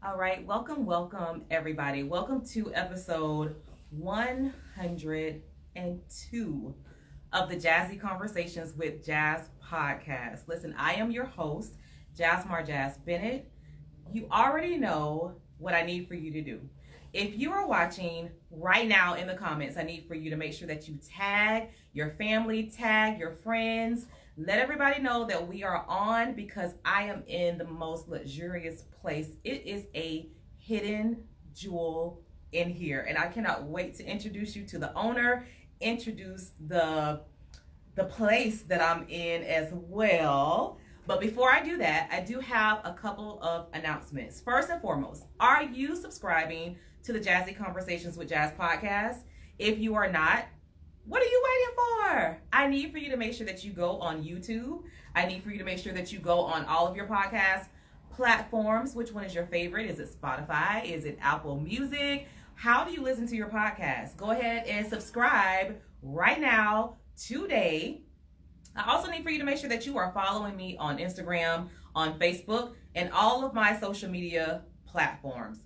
All right, welcome, everybody. Welcome to episode 102 of the Jazzy Conversations with Jazz podcast. Listen, I am your host, Jasmar Jazz Bennett. You already know what I need for you to do. If you are watching right now in the comments, I need for you to make sure that you tag your family, tag your friends. Let everybody know that we are on because I am in the most luxurious place. It is a hidden jewel in here, and I cannot wait to introduce you to the owner, introduce the place that I'm in as well. But before I do that, I do have a couple of announcements. First and foremost, are you subscribing to the Jazzy Conversations with Jazz podcast? If you are not, what are you waiting for? I need for you to make sure that you go on YouTube. I need for you to make sure that you go on all of your podcast platforms. Which one is your favorite? Is it Spotify? Is it Apple Music? How do you listen to your podcast? Go ahead and subscribe right now, today. I also need for you to make sure that you are following me on Instagram, on Facebook, and all of my social media platforms.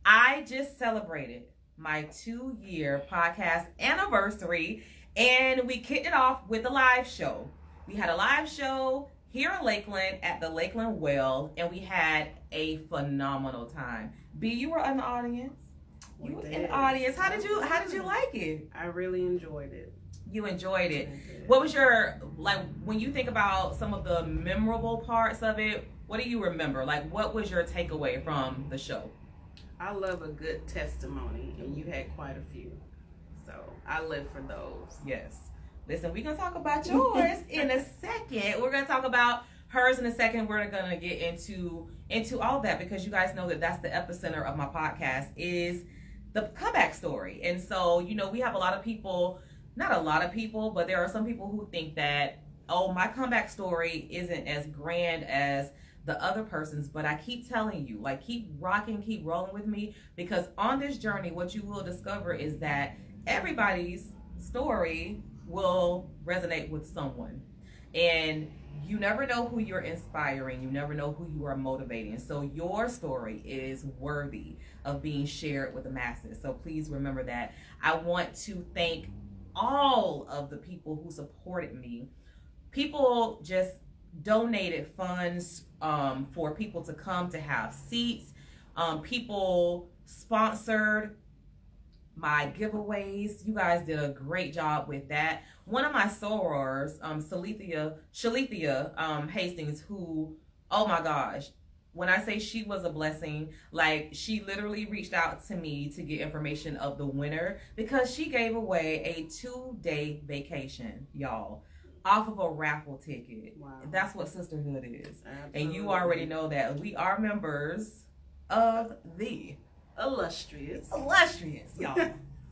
I just celebrated my 2-year podcast anniversary, and we kicked it off with a live show. We had a live show here in Lakeland at the Lakeland Well, and we had a phenomenal time. B, you were in the audience. You were in the audience. How did you like it? I really enjoyed it. You enjoyed it. What was your, like, when you think about some of the memorable parts of it, what do you remember? Like, what was your takeaway from the show? I love a good testimony, and you had quite a few. So I live for those. Yes. Listen, we're going to talk about yours in a second. We're going to talk about hers in a second. We're going to get into all that because you guys know that that's the epicenter of my podcast is the comeback story. And so, you know, we have a lot of people, not a lot of people, but there are some people who think that, oh, my comeback story isn't as grand as the other person's, but I keep telling you, like, keep rocking, keep rolling with me, because on this journey, what you will discover is that everybody's story will resonate with someone. And you never know who you're inspiring. You never know who you are motivating. So your story is worthy of being shared with the masses. So please remember that. I want to thank all of the people who supported me. People just donated funds for people to come to have seats. People sponsored my giveaways. You guys did a great job with that. One of my sorors, Shalithia Hastings, who, oh my gosh, when I say she was a blessing, like, she literally reached out to me to get information of the winner because she gave away a 2-day vacation, y'all, off of a raffle ticket. Wow. That's what sisterhood is. Absolutely. And you already know that. We are members of the illustrious, y'all.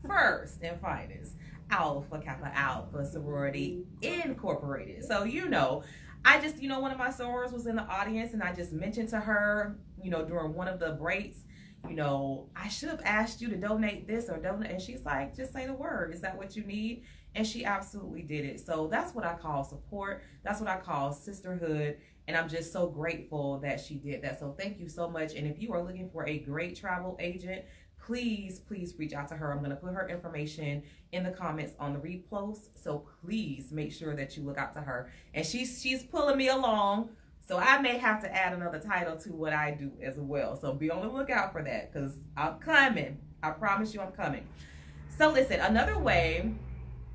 First and finest, Alpha Kappa Alpha Sorority Incorporated. So, you know, I just, you know, one of my sorors was in the audience, and I just mentioned to her, you know, during one of the breaks, you know, I should have asked you to donate this or donate. And she's like, just say the word. Is that what you need? And she absolutely did it. So that's what I call support. That's what I call sisterhood. And I'm just so grateful that she did that. So thank you so much. And if you are looking for a great travel agent, please reach out to her. I'm going to put her information in the comments on the repost. So please make sure that you look out to her. And she's pulling me along. So I may have to add another title to what I do as well. So be on the lookout for that because I'm coming. I promise you I'm coming. So listen, another way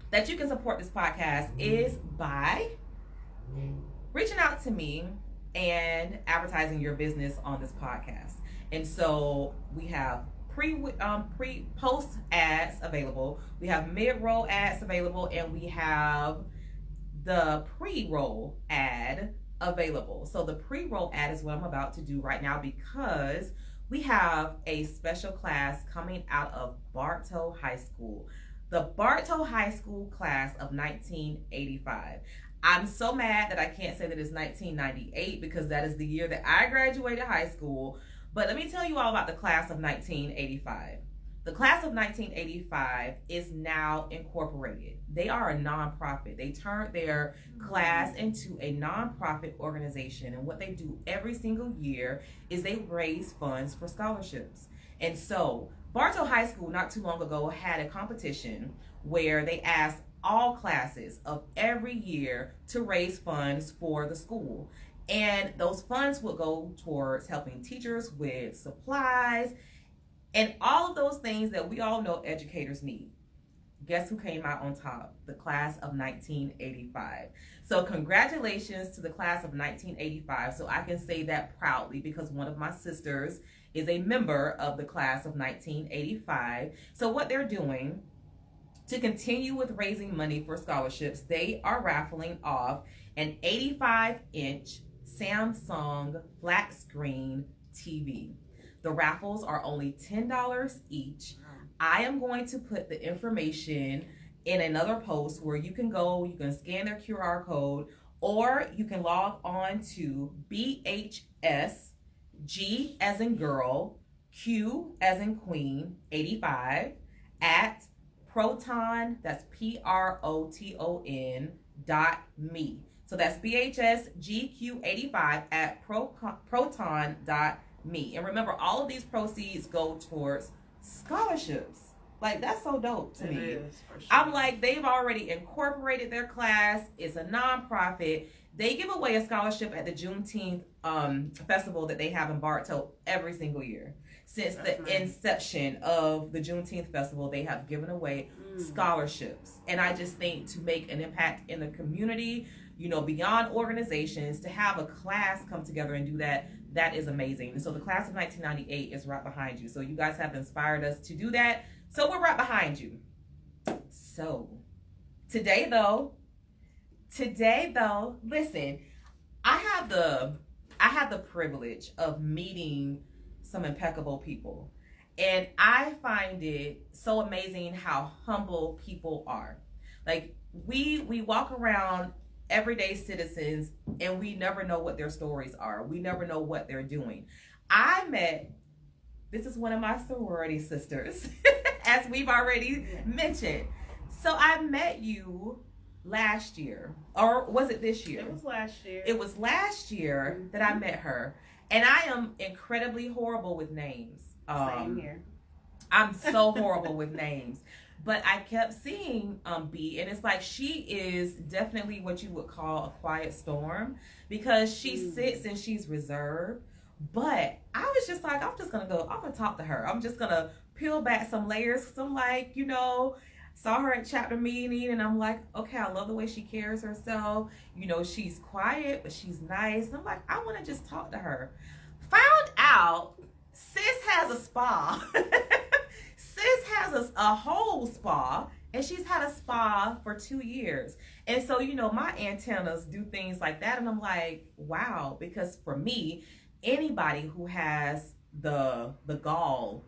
that you can support this podcast is by reaching out to me and advertising your business on this podcast. And so we have post ads available. We have mid-roll ads available, and we have the pre-roll ad available. So the pre-roll ad is what I'm about to do right now because we have a special class coming out of Bartow High School. The Bartow High School class of 1985. I'm so mad that I can't say that it's 1998 because that is the year that I graduated high school. But let me tell you all about the class of 1985. The class of 1985 is now incorporated. They are a nonprofit. They turned their class into a nonprofit organization. And what they do every single year is they raise funds for scholarships. And so Bartow High School not too long ago had a competition where they asked all classes of every year to raise funds for the school. And those funds would go towards helping teachers with supplies and all of those things that we all know educators need. Guess who came out on top? The class of 1985. So congratulations to the class of 1985. So I can say that proudly because one of my sisters is a member of the class of 1985. So what they're doing to continue with raising money for scholarships, they are raffling off an 85-inch Samsung flat screen TV. The raffles are only $10 each. I am going to put the information in another post where you can go, you can scan their QR code, or you can log on to BHS, G as in girl, Q as in queen, 85 at Proton, that's PROTON.me. So that's BHSGQ85 at proton.me. And remember, all of these proceeds go towards scholarships. Like, that's so dope to me. It is, for sure. I'm like, they've already incorporated their class. It's a nonprofit. They give away a scholarship at the Juneteenth festival that they have in Bartow every single year. Since the inception of the Juneteenth festival, they have given away scholarships. And I just think to make an impact in the community, you know, beyond organizations, to have a class come together and do that, that is amazing. And so the class of 1998 is right behind you. So you guys have inspired us to do that. So we're right behind you. So today though, listen, I have the privilege of meeting some impeccable people. And I find it so amazing how humble people are. Like we walk around everyday citizens and we never know what their stories are. We never know what they're doing. This is one of my sorority sisters, as we've already mentioned. So I met you last year, or was it this year? It was last year. It was last year that I met her. And I am incredibly horrible with names. Same here. I'm so horrible with names. But I kept seeing Bee, and it's like she is definitely what you would call a quiet storm because she sits and she's reserved. But I was just like, I'm going to talk to her. I'm just going to peel back some layers. So I'm like, you know, saw her at chapter meeting and I'm like, okay, I love the way she carries herself. You know, she's quiet, but she's nice. And I'm like, I want to just talk to her. Found out sis has a spa. Sis has a whole spa, and she's had a spa for 2 years. And so, you know, my antennas do things like that. And I'm like, wow, because for me, anybody who has the gall,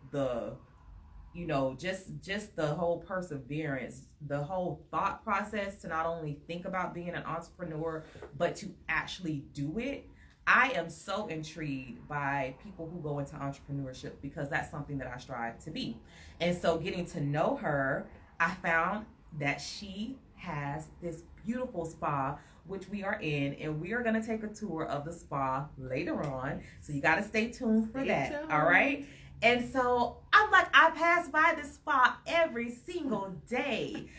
you know, just the whole perseverance, the whole thought process to not only think about being an entrepreneur, but to actually do it. I am so intrigued by people who go into entrepreneurship because that's something that I strive to be. And so getting to know her, I found that she has this beautiful spa, which we are in, and we are going to take a tour of the spa later on. So you got to stay tuned for that. All right. And so I'm like, I pass by this spa every single day.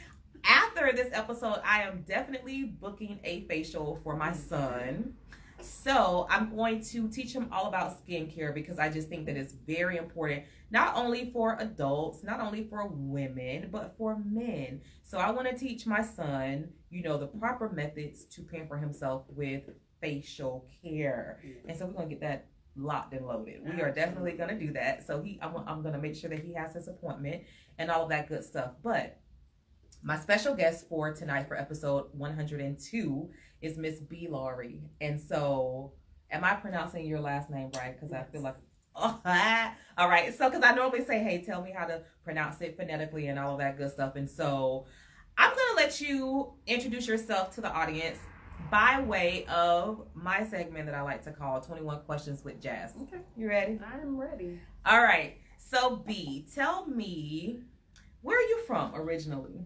After this episode, I am definitely booking a facial for my son. So I'm going to teach him all about skincare because I just think that it's very important, not only for adults, not only for women, but for men. So I want to teach my son, you know, the proper methods to pamper himself with facial care. And so we're going to get that locked and loaded. We are definitely going to do that. So I'm going to make sure that he has his appointment and all of that good stuff. But my special guest for tonight for episode 102 is Miss Bee Lowery. And so, am I pronouncing your last name right? Because I feel like, all right. So, because I normally say, hey, tell me how to pronounce it phonetically and all of that good stuff. And so, I'm going to let you introduce yourself to the audience. by way of my segment that I like to call 21 Questions with Jazz. Okay. You ready? I'm ready. All right. So, B, tell me, where are you from originally?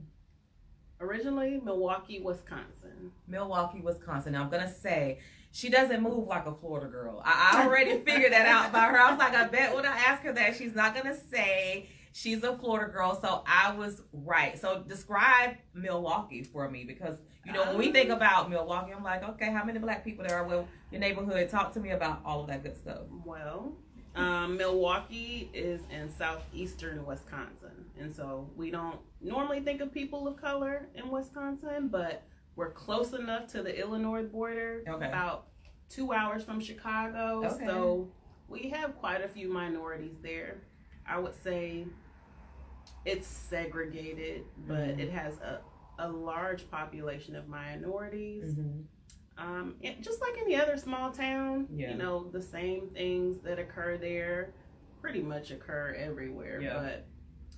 Originally, Milwaukee, Wisconsin. Milwaukee, Wisconsin. Now, I'm going to say, she doesn't move like a Florida girl. I already figured that out by her. I was like, I bet when I ask her that, she's not going to say she's a Florida girl. So I was right. So describe Milwaukee for me, because, you know, when we think about Milwaukee, I'm like, okay, how many black people there are? Well, your neighborhood. Talk to me about all of that good stuff. Well, Milwaukee is in southeastern Wisconsin. And so we don't normally think of people of color in Wisconsin, but we're close enough to the Illinois border, about 2 hours from Chicago. Okay. So we have quite a few minorities there. I would say it's segregated, but it has a large population of minorities. Just like any other small town, you know, the same things that occur there pretty much occur everywhere. But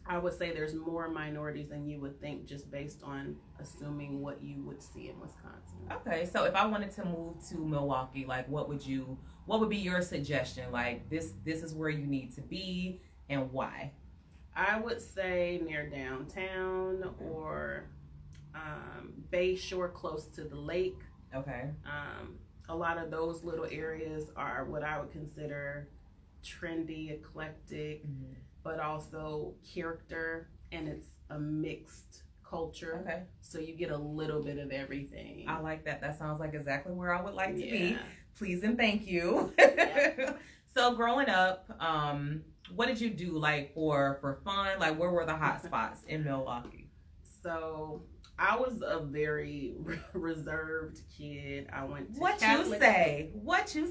I would say there's more minorities than you would think, just based on assuming what you would see in Wisconsin. Okay, so if I wanted to move to Milwaukee, like what would be your suggestion? Like this is where you need to be, and why? I would say near downtown or Bay Shore, close to the lake. Okay. A lot of those little areas are what I would consider trendy, eclectic, but also character, and it's a mixed culture. Okay. So you get a little bit of everything. I like that. That sounds like exactly where I would like to be. Please and thank you. So growing up, what did you do like for fun? Like where were the hot spots in Milwaukee? So I was a very reserved kid. I went to What you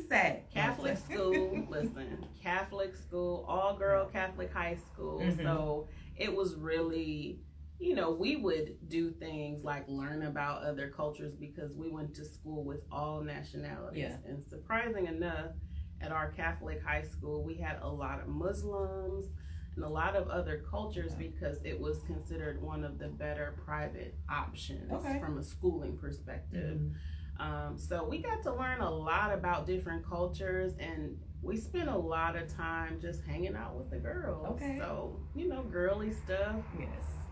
say? Catholic school. Listen, Catholic school, all girl Catholic high school. So it was really, you know, we would do things like learn about other cultures because we went to school with all nationalities. And surprising enough, at our Catholic high school, we had a lot of Muslims and a lot of other cultures because it was considered one of the better private options from a schooling perspective. So we got to learn a lot about different cultures, and we spent a lot of time just hanging out with the girls. So, you know, girly stuff.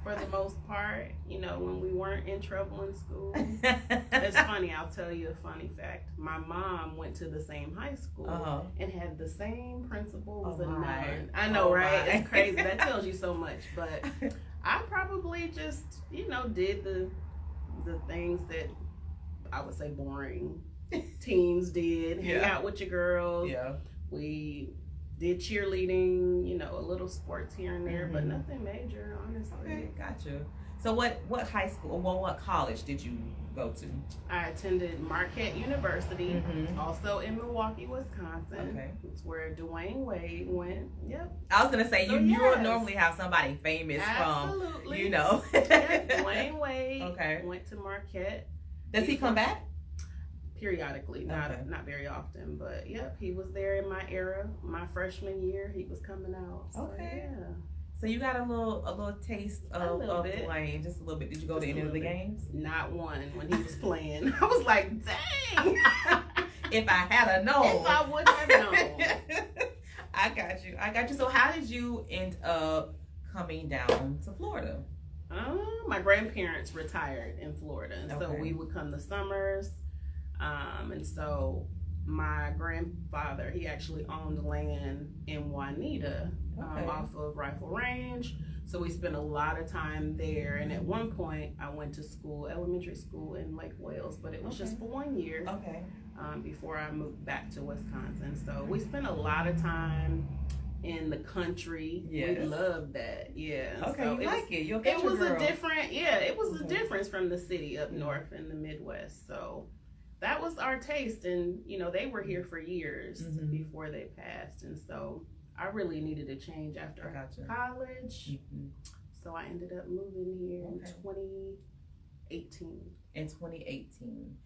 For the most part, you know, when we weren't in trouble in school. It's funny, I'll tell you a funny fact. My mom went to the same high school and had the same principal as a nun. I know, right? It's crazy. That tells you so much. But I probably just, you know, did the things that I would say boring teens did. Hang out with your girls. We did cheerleading, you know, a little sports here and there, but nothing major, honestly. Okay, gotcha. So what high school, well, what college did you go to? I attended Marquette University, also in Milwaukee, Wisconsin. It's where Dwayne Wade went. I was going to say, you will normally have somebody famous from, you know. Dwayne Wade went to Marquette. Does he come back? Periodically, not very often, but he was there in my era. My freshman year, he was coming out. So, So you got a little taste of Dwayne, just a little bit. Did you go to any of the games? Not one when he was playing. I was like, dang. If I had a known. If I would have known. I got you. So how did you end up coming down to Florida? My grandparents retired in Florida, and so we would come the summers. And so my grandfather, he actually owned land in Juanita off of Rifle Range. So we spent a lot of time there. And at one point, I went to school, elementary school in Lake Wales, but it was just for 1 year before I moved back to Wisconsin. So we spent a lot of time in the country. We loved that. So you like it. It was a different, it was a difference from the city up north in the Midwest. So that was our taste, and you know, they were here for years before they passed, and so I really needed a change after college. So I ended up moving here in 2018. In 2018,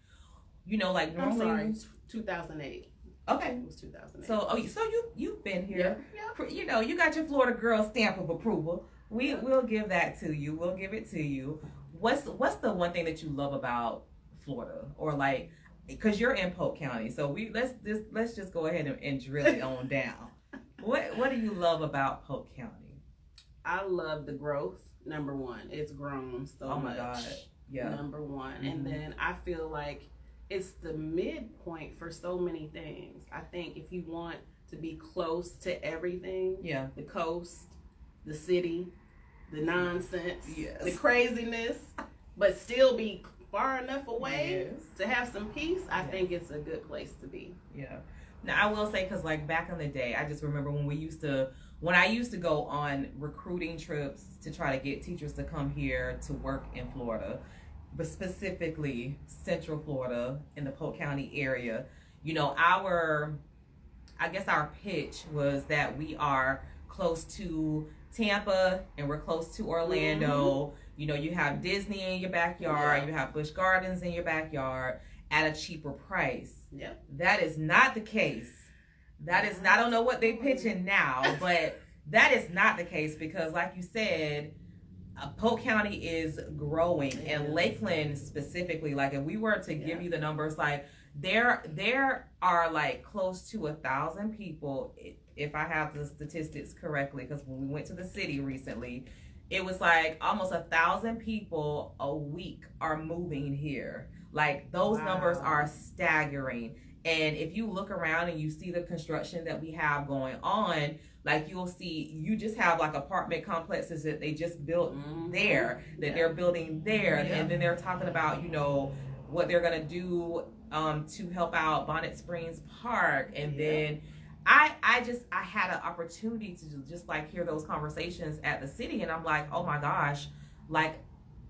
you know, like normally. I'm sorry, 2008. Okay, it was 2008. So you've been here. You know, you got your Florida girl stamp of approval. We'll give that to you. We'll give it to you. What's the one thing that you love about Florida, or like, because you're in Polk County, so let's just go ahead and drill it on down. What do you love about Polk County? I love the growth. Number one, it's grown so much. Oh my God. Yeah. Number one. And then I feel like it's the midpoint for so many things. I think if you want to be close to everything, the coast, the city, the nonsense, the craziness, but still be far enough away to have some peace, I think it's a good place to be. Yeah. Now I will say, because like back in the day, I just remember when I used to go on recruiting trips to try to get teachers to come here to work in Florida, but specifically Central Florida in the Polk County area. You know, our pitch was that we are close to Tampa and we're close to Orlando. You know, you have Disney in your backyard, you have Busch Gardens in your backyard at a cheaper price. That is not the case. That is not, I don't know what they're pitching now, but that is not the case, because like you said, Polk County is growing, and Lakeland specifically, like if we were to give you the numbers, like there are like close to 1,000 people, if I have the statistics correctly, because when we went to the city recently, it was like almost 1,000 people a week are moving here. Like those numbers are staggering. And if you look around and you see the construction that we have going on, like you just have like apartment complexes that they just built there, that they're building there. And then they're talking about, you know, what they're going to do to help out Bonnet Springs Park. And then I had an opportunity to just like hear those conversations at the city. And I'm like, oh my gosh, like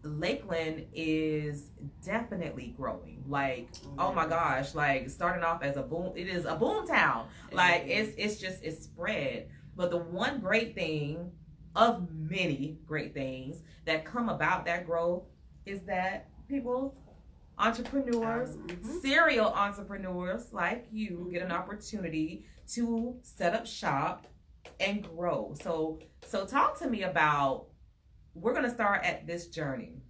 Lakeland is definitely growing. Like, oh my gosh, like starting off as it is a boom town. Like it's spread. But the one great thing of many great things that come about that growth is that entrepreneurs, serial entrepreneurs like you get an opportunity to set up shop and grow. So talk to me about, we're going to start at this journey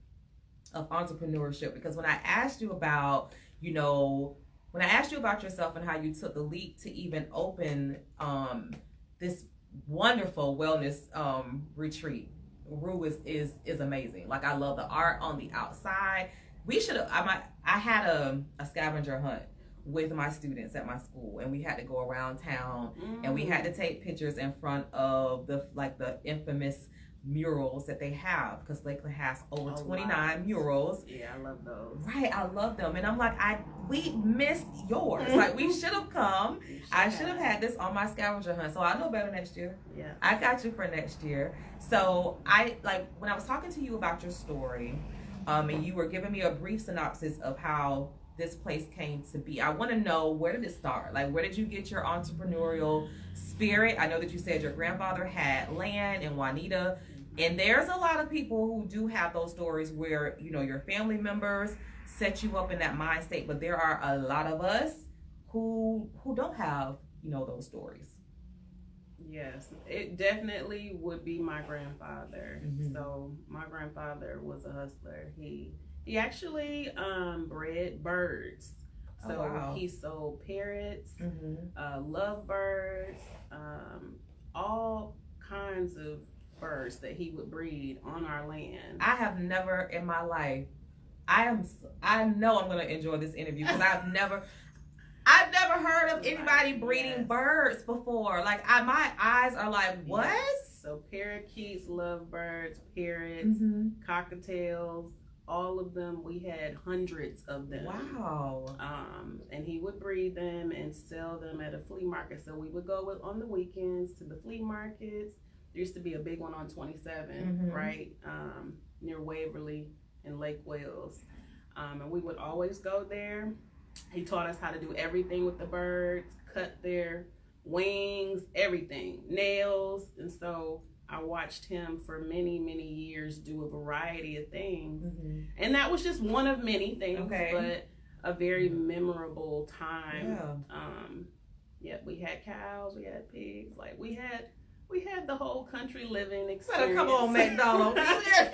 of entrepreneurship, because when I asked you about, you know, when I asked you about yourself and how you took the leap to even open this wonderful wellness retreat, Rue is amazing. Like I love the art on the outside. I had a scavenger hunt with my students at my school, and we had to go around town and we had to take pictures in front of the infamous murals that they have, because Lakeland has over 29 murals. Yeah, I love those. Right, I love them. And I'm like, we missed yours. Like we should have come. I should have had this on my scavenger hunt. So I'll know better next year. Yeah. I got you for next year. So when I was talking to you about your story, and you were giving me a brief synopsis of how this place came to be, I want to know, where did it start? Like, where did you get your entrepreneurial spirit? I know that you said your grandfather had land in Juanita, and there's a lot of people who do have those stories where, you know, your family members set you up in that mind state, but there are a lot of us who don't have, you know, those stories. Yes, it definitely would be my grandfather. So my grandfather was a hustler. He actually bred birds. So he sold parrots, lovebirds, all kinds of birds that he would breed on our land. I have never in my life, I know I'm going to enjoy this interview, because I've never heard of anybody breeding birds before. Like my eyes are like, what? Yes. So parakeets, lovebirds, parrots, cockatiels, all of them. We had hundreds of them. Wow. And he would breed them and sell them at a flea market. So we would go on the weekends to the flea markets. There used to be a big one on 27, right? Near Waverly in Lake Wales. And we would always go there. He taught us how to do everything with the birds, cut their wings, everything, nails. And so I watched him for many, many years do a variety of things. And that was just one of many things, but a very memorable time. We had cows, we had pigs, like we had we had the whole country living Better experience. come on, McDonald's.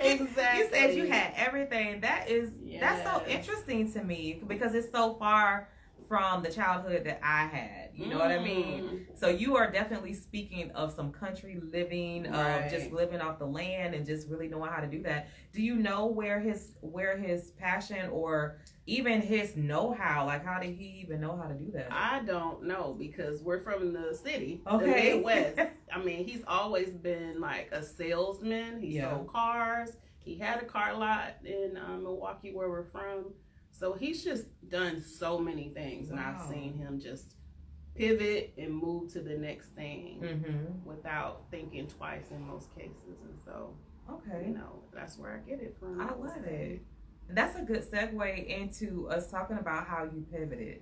Exactly. You said you had everything. That's so interesting to me because it's so far from the childhood that I had. You know what I mean? So you are definitely speaking of some country living, of just living off the land and just really knowing how to do that. Do you know where his passion or even his know-how, like how did he even know how to do that? I don't know because we're from the city, the Okay. Midwest. I mean, he's always been like a salesman. He sold cars. He had a car lot in Milwaukee where we're from. So he's just done so many things, and I've seen him just pivot and move to the next thing without thinking twice in most cases. And so, you know, that's where I get it from. I love it. That's a good segue into us talking about how you pivoted.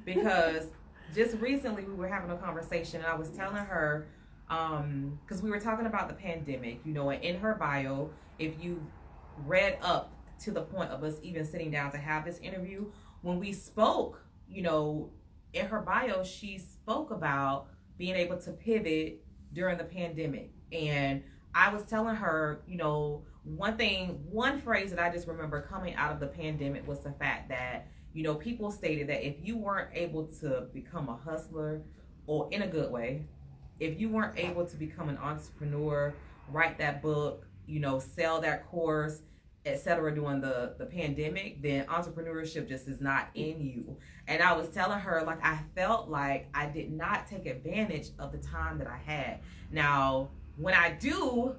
Because just recently we were having a conversation, and I was telling her, because we were talking about the pandemic, you know, and in her bio, if you read up to the point of us even sitting down to have this interview, when we spoke, you know, in her bio, she spoke about being able to pivot during the pandemic. And I was telling her, you know, one phrase that I just remember coming out of the pandemic was the fact that, you know, people stated that if you weren't able to become a hustler, or in a good way, if you weren't able to become an entrepreneur, write that book, you know, sell that course, etc. during the pandemic, then entrepreneurship just is not in you. And I was telling her, like, I felt like I did not take advantage of the time that I had. Now, when I do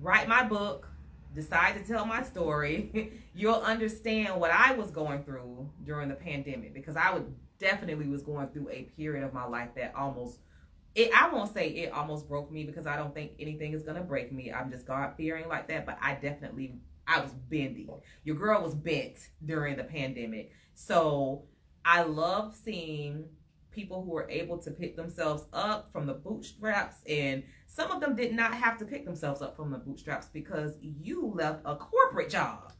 write my book, decide to tell my story, you'll understand what I was going through during the pandemic, because I definitely was going through a period of my life that I won't say it almost broke me, because I don't think anything is going to break me. I'm just God-fearing like that, but I was bendy. Your girl was bent during the pandemic. So I love seeing people who are able to pick themselves up from the bootstraps, and some of them did not have to pick themselves up from the bootstraps because you left a corporate job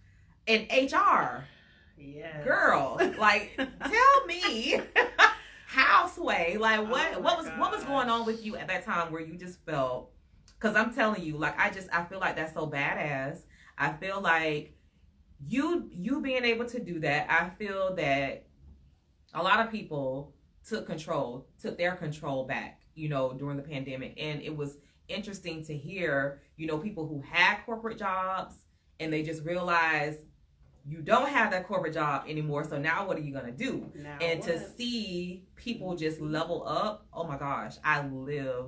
in HR. Yes. Girl, like, tell me, Houseway, like what was going on with you at that time where you just felt, because I'm telling you, like, I feel like that's so badass. I feel like you being able to do that, I feel that a lot of people took their control back, you know, during the pandemic. And it was interesting to hear, you know, people who had corporate jobs and they just realized you don't have that corporate job anymore. So now what are you going to do? To see people just level up, oh my gosh, I live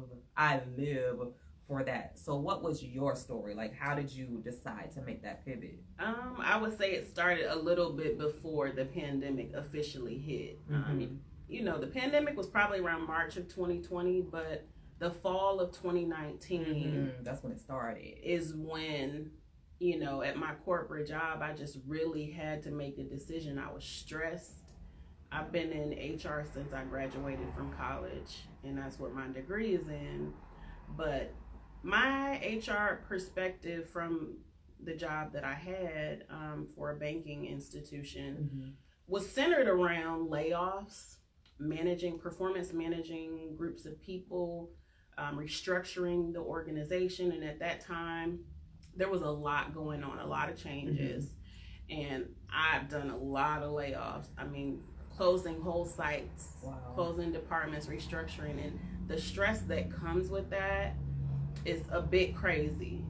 for that. So what was your story? Like, how did you decide to make that pivot? I would say it started a little bit before the pandemic officially hit. You know, the pandemic was probably around March of 2020, but the fall of 2019, that's when it started, is when, you know, at my corporate job, I just really had to make a decision. I was stressed. I've been in HR since I graduated from college, and that's what my degree is in. But my HR perspective from the job that I had for a banking institution was centered around layoffs, performance managing groups of people, restructuring the organization. And at that time, there was a lot going on, a lot of changes. And I've done a lot of layoffs. I mean, closing whole sites, closing departments, restructuring, and the stress that comes with that is a bit crazy.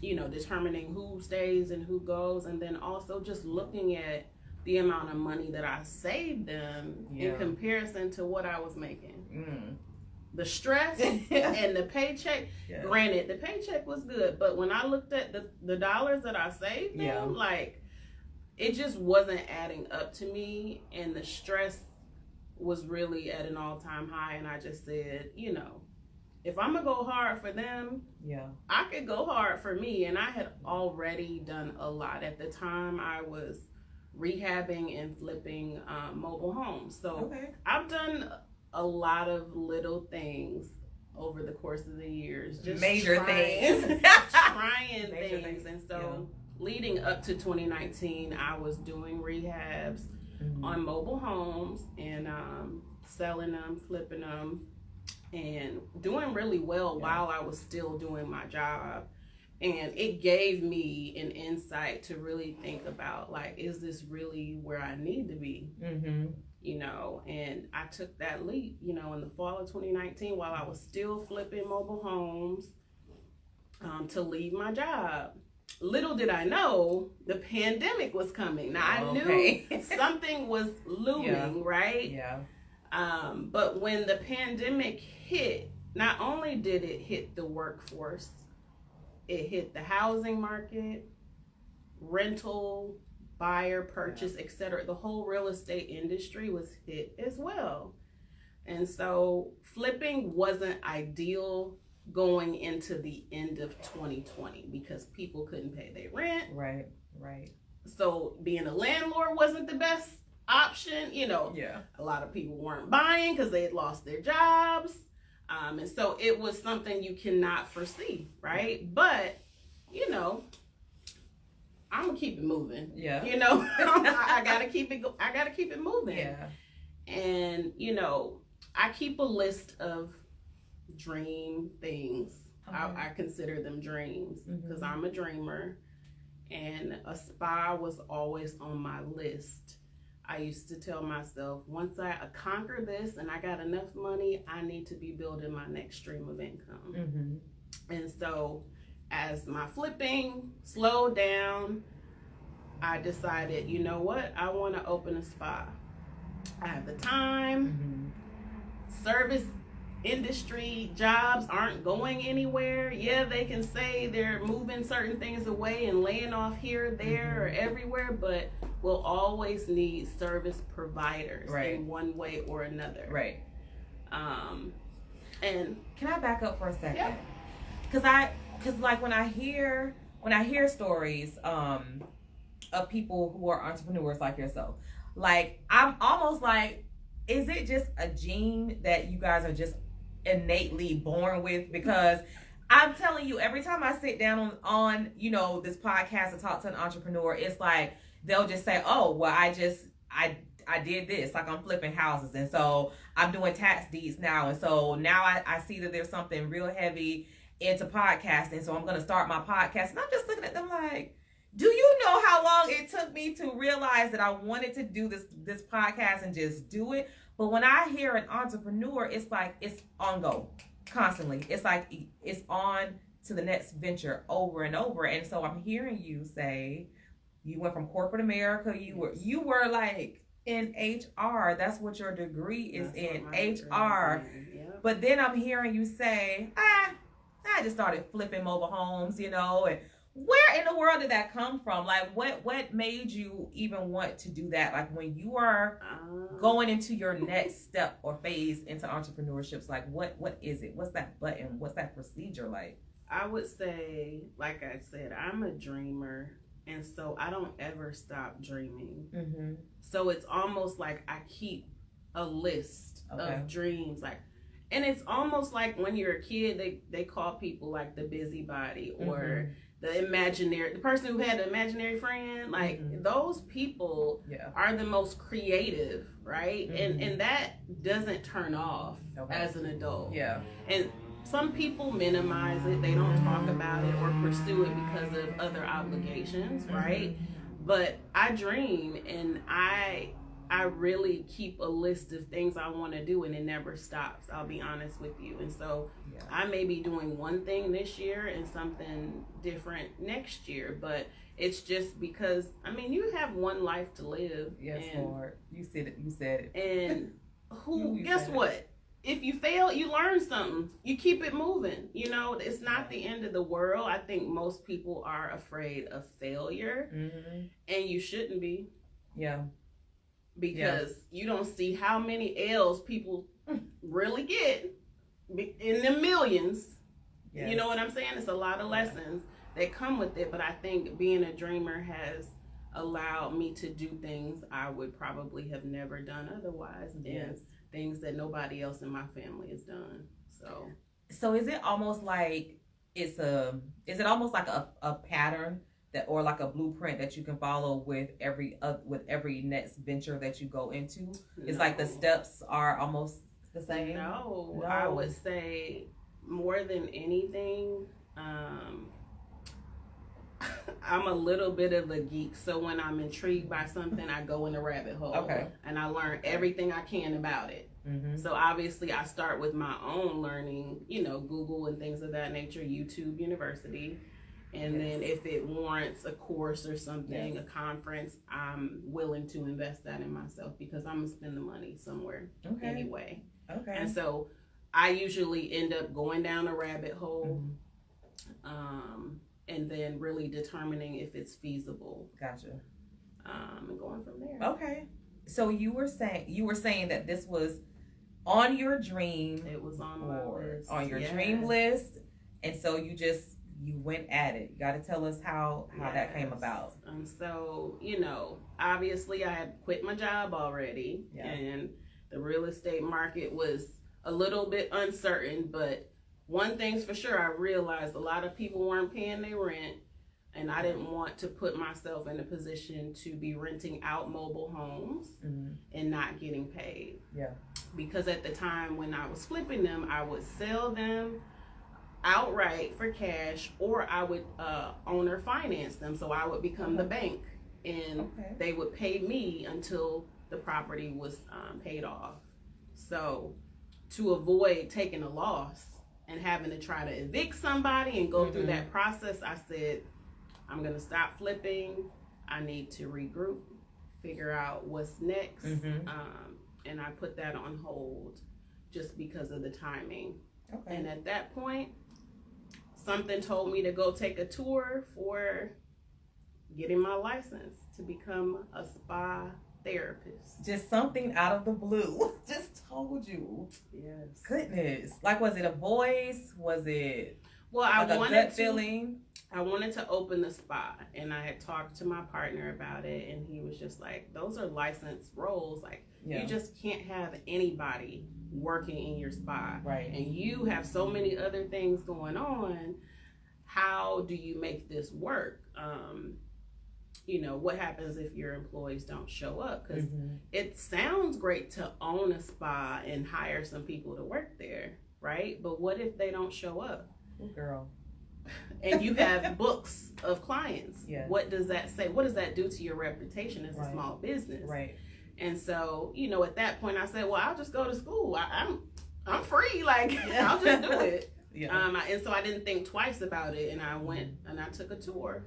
You know, determining who stays and who goes, and then also just looking at the amount of money that I saved them in comparison to what I was making. The stress and the paycheck, granted, the paycheck was good, but when I looked at the dollars that I saved them, like, it just wasn't adding up to me, and the stress was really at an all-time high. And I just said, you know, if I'm gonna go hard for them, I could go hard for me. And I had already done a lot. At the time, I was rehabbing and flipping mobile homes. So I've done a lot of little things over the course of the years, just major things. Trying things. And so leading up to 2019, I was doing rehabs on mobile homes and selling them, flipping them, and doing really well while I was still doing my job. And it gave me an insight to really think about, like, is this really where I need to be? You know, and I took that leap, you know, in the fall of 2019 while I was still flipping mobile homes, to leave my job. Little did I know the pandemic was coming. Now, I knew something was looming, right? Yeah. But when the pandemic hit, not only did it hit the workforce, it hit the housing market, rental, buyer, purchase, etc. The whole real estate industry was hit as well. And so flipping wasn't ideal going into the end of 2020 because people couldn't pay their rent. Right. So being a landlord wasn't the best option. You know, a lot of people weren't buying because they had lost their jobs. And so it was something you cannot foresee, right? But, you know, I'm gonna keep it moving. Yeah. You know, I gotta keep it moving. Yeah. And, you know, I keep a list of dream things. I consider them dreams because I'm a dreamer, and a spa was always on my list. I used to tell myself, once I conquer this and I got enough money, I need to be building my next stream of income. And so as my flipping slowed down, I decided, you know what? I want to open a spa. I have the time. Service industry jobs aren't going anywhere. Yeah, they can say they're moving certain things away and laying off here, there, or everywhere, but we'll always need service providers in one way or another. Right. And can I back up for a second? Yeah. Because like when I hear stories of people who are entrepreneurs like yourself, like I'm almost like, is it just a gene that you guys are just innately born with? Because I'm telling you, every time I sit down on you know, this podcast and talk to an entrepreneur, it's like they'll just say, oh, well, I did this, like I'm flipping houses, and so I'm doing tax deeds now, and so now I see that there's something real heavy into podcasting, so I'm going to start my podcast. And I'm just looking at them like, do you know how long it took me to realize that I wanted to do this podcast and just do it? But when I hear an entrepreneur, it's like it's on go constantly. It's like it's on to the next venture over and over. And so I'm hearing you say you went from corporate America. You were like in HR. That's what your degree is in, HR. Yep. But then I'm hearing you say, I just started flipping mobile homes, you know, and where in the world did that come from? Like, what made you even want to do that? Like, when you are going into your next step or phase into entrepreneurship, like, what is it? What's that button? What's that procedure like? I would say, like I said, I'm a dreamer, and so I don't ever stop dreaming. So it's almost like I keep a list of dreams, like. And it's almost like when you're a kid, they call people like the busybody or the person who had the imaginary friend. Like those people are the most creative, right? And that doesn't turn off as an adult. Yeah. And some people minimize it. They don't talk about it or pursue it because of other obligations, right? But I dream, and I really keep a list of things I want to do, and it never stops. I'll be honest with you. And so I may be doing one thing this year and something different next year, but it's just because, I mean, you have one life to live. Yes, Lord. You said it. And guess what? If you fail, you learn something. You keep it moving. You know, it's not the end of the world. I think most people are afraid of failure, and you shouldn't be. Yeah. Because you don't see how many L's people really get in the millions. Yes. You know what I'm saying? It's a lot of lessons that come with it. But I think being a dreamer has allowed me to do things I would probably have never done otherwise. And things that nobody else in my family has done. So is it almost like is it almost like a pattern that, or like a blueprint that you can follow with every next venture that you go into? It's like the steps are almost the same? No, I would say more than anything, I'm a little bit of a geek. So when I'm intrigued by something, I go in a rabbit hole. Okay. And I learn everything I can about it. Mm-hmm. So obviously I start with my own learning, Google and things of that nature, YouTube University. And then if it warrants a course or something, a conference, I'm willing to invest that in myself because I'm going to spend the money somewhere anyway. Okay. And so I usually end up going down a rabbit hole and then really determining if it's feasible. Gotcha. And going from there. Okay. So you were saying that this was on your dream. It was on my list. On your dream list. And so you went at it. You got to tell us how that came about. So, obviously I had quit my job already and the real estate market was a little bit uncertain, but one thing's for sure, I realized a lot of people weren't paying their rent and I didn't want to put myself in a position to be renting out mobile homes and not getting paid. Yeah. Because at the time when I was flipping them, I would sell them outright for cash, or I would owner finance them. So I would become the bank and they would pay me until the property was paid off. So to avoid taking a loss and having to try to evict somebody and go through that process, I said, I'm going to stop flipping. I need to regroup, figure out what's next. And I put that on hold just because of the timing. Okay. And at that point, something told me to go take a tour for getting my license to become a spa therapist. Just something out of the blue. Just told you. Yes. Goodness. Like, was it a voice? Was it I wanted feeling? I wanted to open the spa, and I had talked to my partner about it, and he was just like, those are licensed roles. Like, you just can't have anybody working in your spa. Right. And you have so many other things going on. How do you make this work? What happens if your employees don't show up? Because it sounds great to own a spa and hire some people to work there, right? But what if they don't show up? Oh, girl. And you have books of clients. Yeah. What does that say? What does that do to your reputation as a small business? Right. And so, at that point I said, well, I'll just go to school. I'm free. Like, I'll just do it. And so I didn't think twice about it. And I went and I took a tour.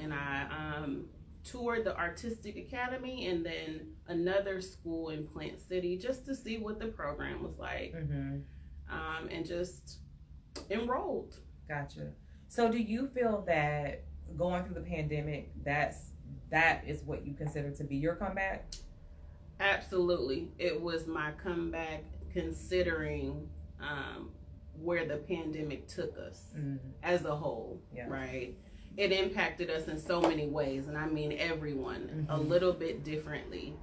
And I toured the Artistic Academy and then another school in Plant City just to see what the program was like. And just enrolled. Gotcha. So do you feel that going through the pandemic, that is what you consider to be your comeback? Absolutely. It was my comeback considering where the pandemic took us as a whole, right? It impacted us in so many ways, and I mean everyone a little bit differently.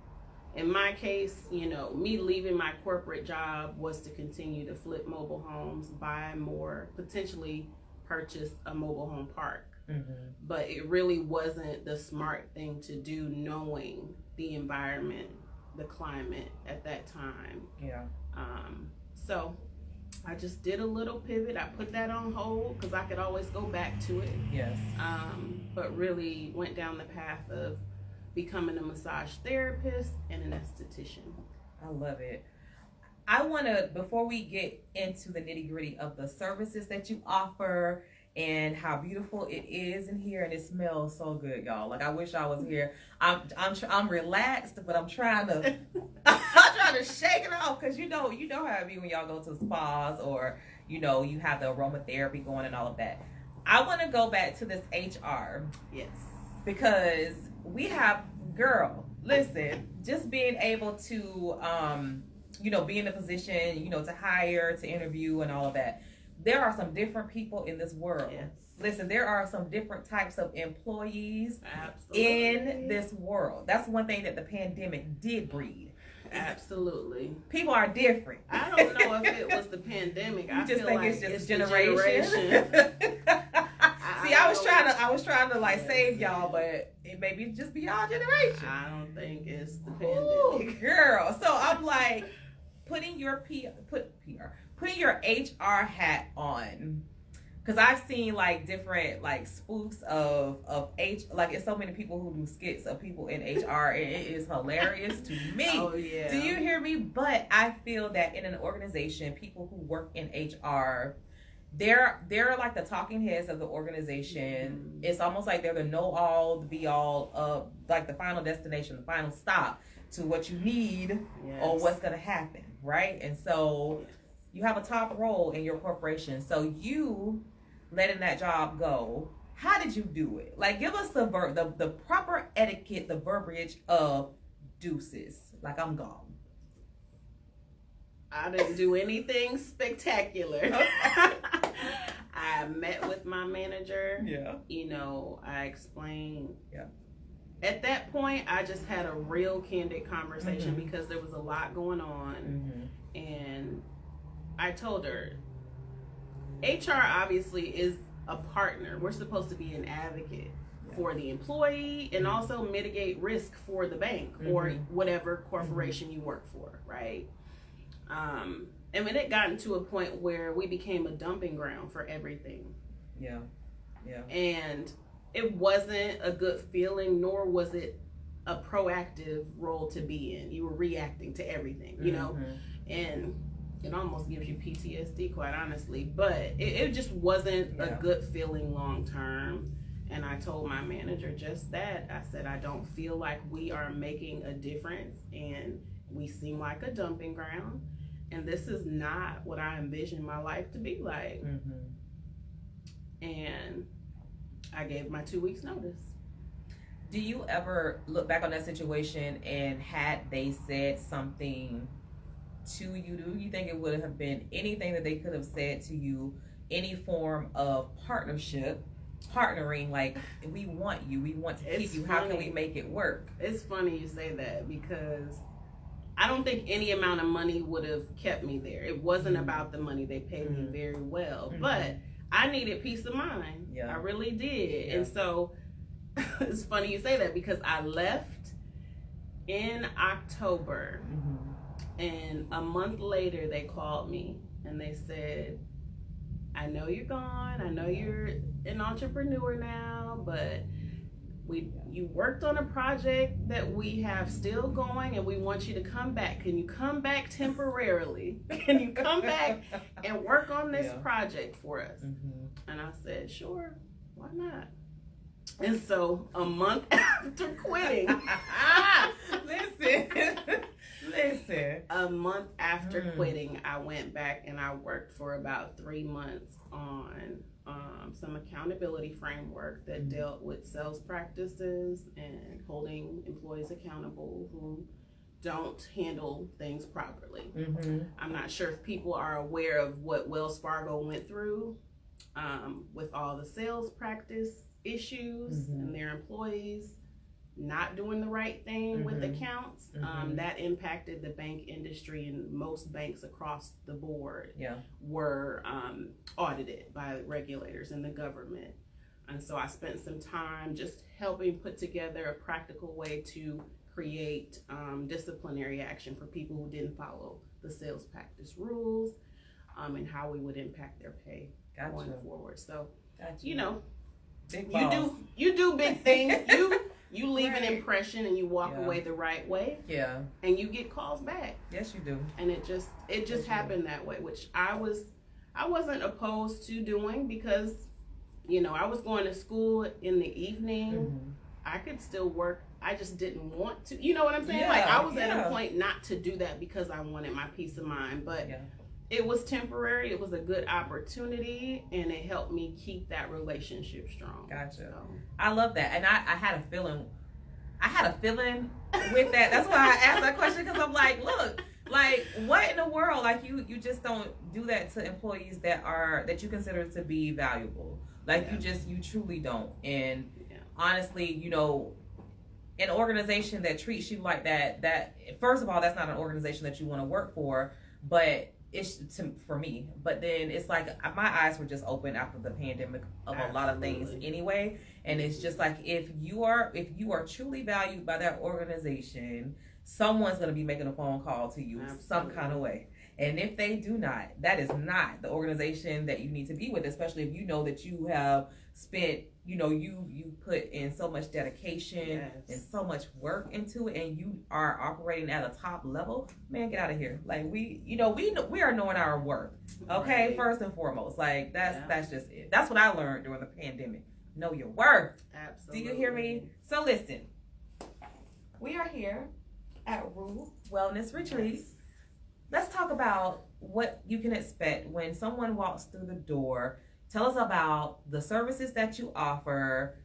In my case, me leaving my corporate job was to continue to flip mobile homes, buy more, potentially purchase a mobile home park. But it really wasn't the smart thing to do, knowing the environment, the climate at that time. Yeah. So I just did a little pivot. I put that on hold because I could always go back to it. Yes. But really went down the path of becoming a massage therapist and an esthetician. I love it. I want to, before we get into the nitty gritty of the services that you offer and how beautiful it is in here, and it smells so good, y'all. Like, I wish I was here. I'm relaxed, but I'm trying to shake it off because you know how it be when y'all go to spas or you have the aromatherapy going and all of that. I want to go back to this HR. Yes. Because we have, girl, listen, just being able to be in a position, to hire, to interview and all of that. There are some different people in this world. Yes. Listen, there are some different types of employees in this world. That's one thing that the pandemic did breed. Absolutely. People are different. I don't know if it was the pandemic. I just feel think like it's just generation. See, I was trying to like save y'all, but it maybe just be y'all generation. I don't think it's the pandemic. Ooh, girl. So I'm like, putting your putting your HR hat on. Because I've seen like different like spoofs of like it's so many people who do skits of people in HR, and it is hilarious to me. Oh yeah. Do you hear me? But I feel that in an organization, people who work in HR, they're like the talking heads of the organization. It's almost like they're the know-all, the be-all of like the final destination, the final stop to what you need or what's going to happen, right? And so you have a top role in your corporation. So you letting that job go, how did you do it? Like, give us the proper etiquette, the verbiage of deuces. Like, I'm gone. I didn't do anything spectacular. I met with my manager. Yeah. You know, I explained. Yeah. At that point, I just had a real candid conversation because there was a lot going on. And I told her, HR obviously is a partner. We're supposed to be an advocate for the employee and also mitigate risk for the bank or whatever corporation you work for, right? And when it gotten to a point where we became a dumping ground for everything. Yeah. And it wasn't a good feeling, nor was it a proactive role to be in. You were reacting to everything, you know? And it almost gives you PTSD, quite honestly. But it just wasn't a good feeling long term. And I told my manager just that. I said, I don't feel like we are making a difference, and we seem like a dumping ground. And this is not what I envisioned my life to be like. And I gave my 2 weeks notice. Do you ever look back on that situation, and had they said something to you, do you think it would have been anything that they could have said to you, any form of partnering, like, we want you, we want to keep you, how can we make it work? It's funny you say that, because I don't think any amount of money would have kept me there. It wasn't about the money. They paid me very well, but I needed peace of mind. I really did. And so it's funny you say that, because I left in October, and a month later they called me and they said, I know you're gone, I know you're an entrepreneur now, but you worked on a project that we have still going, and we want you to come back. Can you come back temporarily? Can you come back and work on this project for us? And I said, sure, why not? And so a month after quitting, listen, a month after quitting, I went back and I worked for about 3 months on some accountability framework that dealt with sales practices and holding employees accountable who don't handle things properly. I'm not sure if people are aware of what Wells Fargo went through with all the sales practice issues and their employees not doing the right thing with accounts. That impacted the bank industry, and most banks across the board were audited by regulators and the government. And so I spent some time just helping put together a practical way to create disciplinary action for people who didn't follow the sales practice rules, and how we would impact their pay going forward. So, you know, you do big things. You leave an impression and you walk away the right way. And you get calls back. Yes, you do. And it just happened that way, which I wasn't opposed to doing, because, you know, I was going to school in the evening. I could still work. I just didn't want to. You know what I'm saying? Like, I was at a point not to do that because I wanted my peace of mind. But it was temporary. It was a good opportunity, and it helped me keep that relationship strong. Gotcha. So. I love that. And I had a feeling with that. That's why I asked that question, because I'm like, look, like, what in the world? Like, you just don't do that to employees that you consider to be valuable. Like, you truly don't. And honestly, you know, an organization that treats you like that first of all, that's not an organization that you want to work for. But for me, but then it's like my eyes were just open after the pandemic of a lot of things anyway. And it's just like, if you are truly valued by that organization, someone's going to be making a phone call to you some kind of way. And if they do not, that is not the organization that you need to be with, especially if you know that you have spent, you put in so much dedication and so much work into it, and you are operating at a top level. Man, get out of here. Like we are knowing our worth. Okay, right. First and foremost, like that's just it. That's what I learned during the pandemic. Know your worth. Absolutely. Do you hear me? So listen, we are here at Rue Wellness Retreats. Let's talk about what you can expect when someone walks through the door. Tell us about the services that you offer,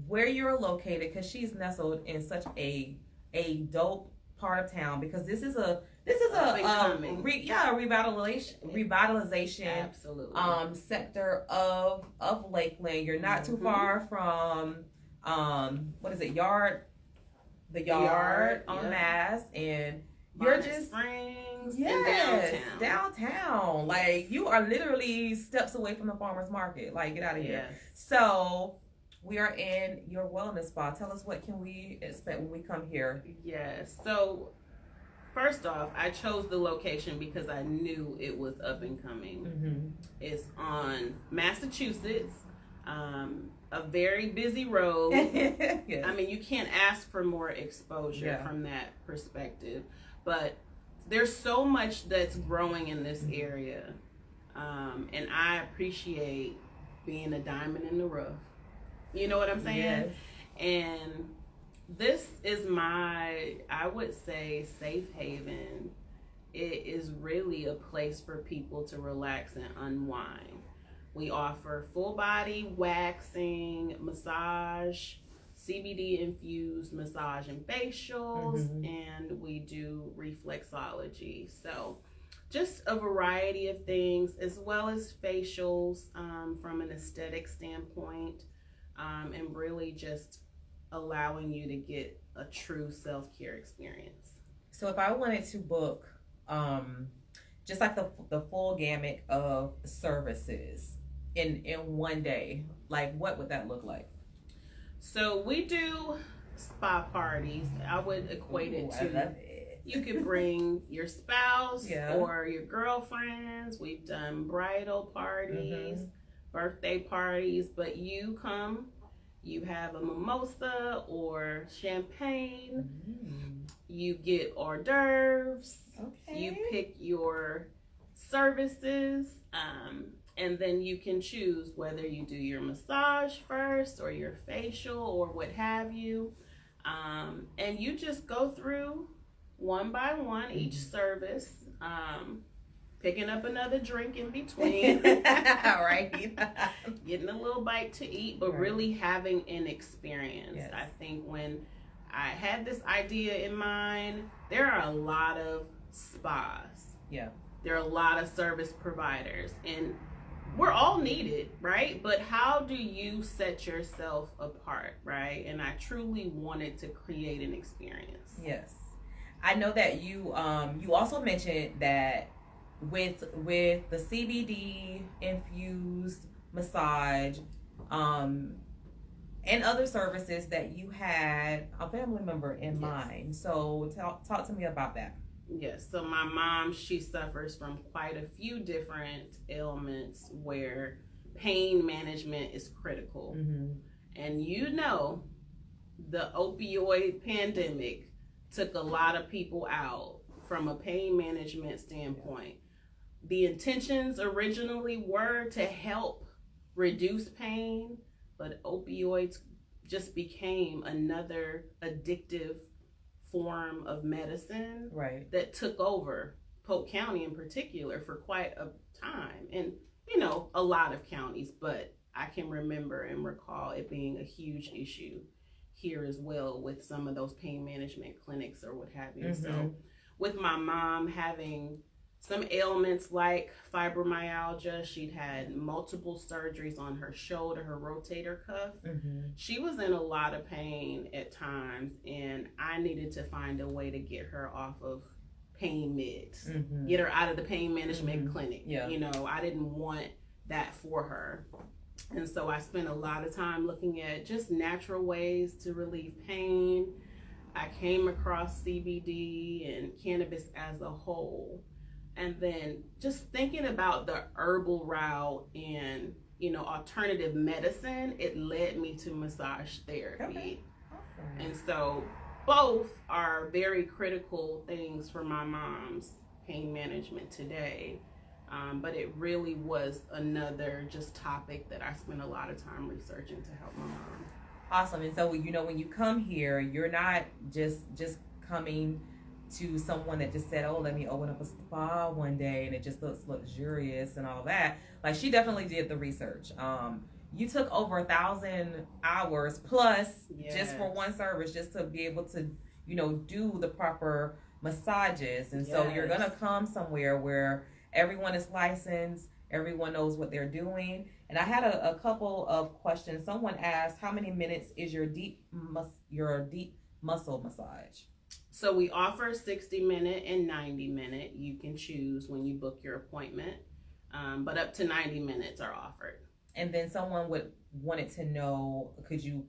where you're located, because she's nestled in such a dope part of town. Because this is a revitalization absolutely sector of Lakeland. You're not too far from what is it, the yard on Mass, and you're just Springs, and downtown. Like you are literally steps away from the farmer's market. Like get out of here. So we are in your wellness spa. Tell us, what can we expect when we come here? Yes. So first off, I chose the location because I knew it was up and coming. It's on Massachusetts. A very busy road. Yes. I mean, you can't ask for more exposure from that perspective. But there's so much that's growing in this area. And I appreciate being a diamond in the rough. You know what I'm saying? Yes. And this is my, I would say, safe haven. It is really a place for people to relax and unwind. We offer full body waxing, massage, CBD infused massage and facials, and we do reflexology. So just a variety of things, as well as facials from an aesthetic standpoint, and really just allowing you to get a true self-care experience. So if I wanted to book just like the full gamut of services in one day, like what would that look like? So we do spa parties. I would equate it to, you could bring your spouse or your girlfriends. We've done bridal parties, birthday parties, but you come, you have a mimosa or champagne, you get hors d'oeuvres, you pick your services, and then you can choose whether you do your massage first or your facial or what have you. And you just go through one by one each service, picking up another drink in between. Right. Getting a little bite to eat, but really having an experience. Yes. I think when I had this idea in mind, there are a lot of spas. Yeah. There are a lot of service providers, and we're all needed, right? But how do you set yourself apart, right? And I truly wanted to create an experience. Yes. I know that you also mentioned that with the CBD infused massage and other services that you had a family member in mind. So talk to me about that. Yes, so my mom, she suffers from quite a few different ailments where pain management is critical. And the opioid pandemic took a lot of people out from a pain management standpoint. The intentions originally were to help reduce pain, but opioids just became another addictive form of medicine that took over Polk County in particular for quite a time, and a lot of counties, but I can remember and recall it being a huge issue here as well with some of those pain management clinics or what have you. So with my mom having some ailments like fibromyalgia, she'd had multiple surgeries on her shoulder, her rotator cuff. She was in a lot of pain at times, and I needed to find a way to get her off of pain meds, get her out of the pain management clinic. I didn't want that for her. And so I spent a lot of time looking at just natural ways to relieve pain. I came across CBD and cannabis as a whole. And then just thinking about the herbal route and, alternative medicine, it led me to massage therapy. Okay. Awesome. And so both are very critical things for my mom's pain management today. But it really was another just topic that I spent a lot of time researching to help my mom. Awesome. And so, when you come here, you're not just coming to someone that just said, oh, let me open up a spa one day and it just looks luxurious and all that. Like, she definitely did the research. You took over 1,000 hours plus just for one service, just to be able to, do the proper massages. And so you're going to come somewhere where everyone is licensed, everyone knows what they're doing. And I had a couple of questions. Someone asked, how many minutes is your deep muscle massage? So we offer 60-minute and 90-minute. You can choose when you book your appointment, but up to 90 minutes are offered. And then someone wanted to know, could you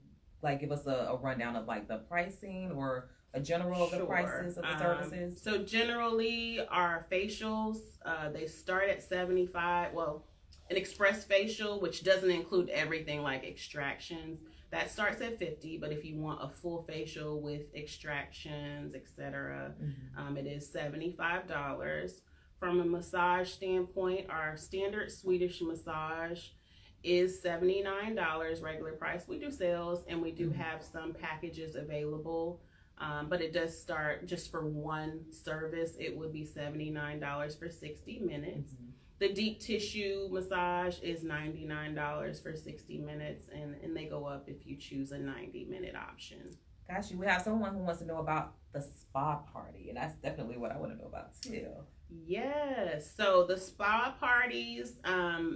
give us a rundown of the pricing or a general of the prices of the services? So generally our facials, they start at $75. Well, an express facial, which doesn't include everything like extractions, that starts at $50. But if you want a full facial with extractions, etc., it is $75. From a massage standpoint, our standard Swedish massage is $79 regular price. We do sales and we do have some packages available, but it does start just for one service. It would be $79 for 60 minutes. The deep tissue massage is $99 for 60 minutes, and they go up if you choose a 90-minute option. Gosh, we have someone who wants to know about the spa party, and that's definitely what I want to know about too. Yes, so the spa parties,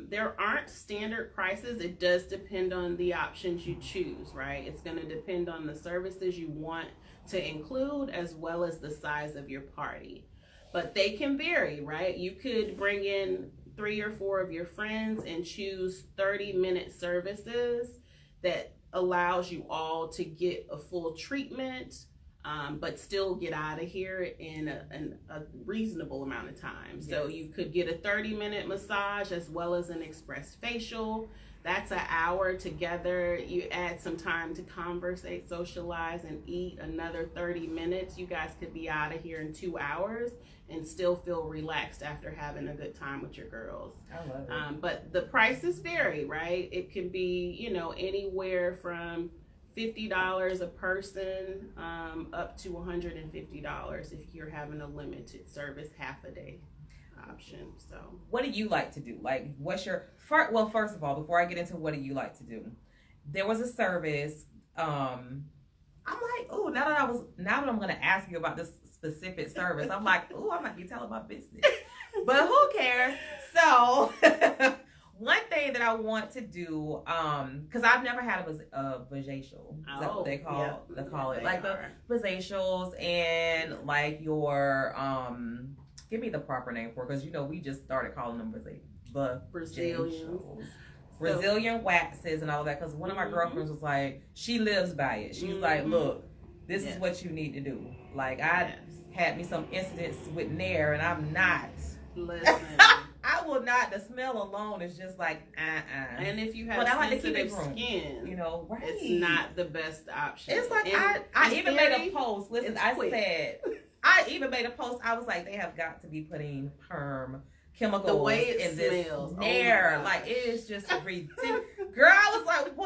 there aren't standard prices. It does depend on the options you choose, right? It's going to depend on the services you want to include as well as the size of your party. But they can vary, right? You could bring in 3 or 4 of your friends and choose 30-minute services that allows you all to get a full treatment, but still get out of here in a reasonable amount of time. Yes. So you could get a 30-minute massage as well as an express facial. That's an hour together. You add some time to conversate, socialize, and eat. Another 30 minutes. You guys could be out of here in 2 hours and still feel relaxed after having a good time with your girls. I love it. But the prices vary, right? It can be, anywhere from $50 a person up to $150 if you're having a limited service half a day option. So what do you like to do? What's your first of all, before I get into what do you like to do, there was a service. I'm like, oh, now that I'm gonna ask you about this specific service, I'm like, oh, I might be telling my business, but who cares? So one thing that I want to do, because I've never had a vajacial. Is that what they call it? Like the vajacials and your give me the proper name for it, because we just started calling them Brazilian waxes and all that, because one of my girlfriends was like, she lives by it. She's like, look, this is what you need to do. I had me some incidents with Nair, and I'm not. Listen. I will not. The smell alone is just like, And if you have sensitive skin, right. It's not the best option. It's like, I even made a post. Listen, I even made a post. I was like, they have got to be putting perm chemicals the way it in smells. This Nair. It is just ridiculous. Girl, I was like,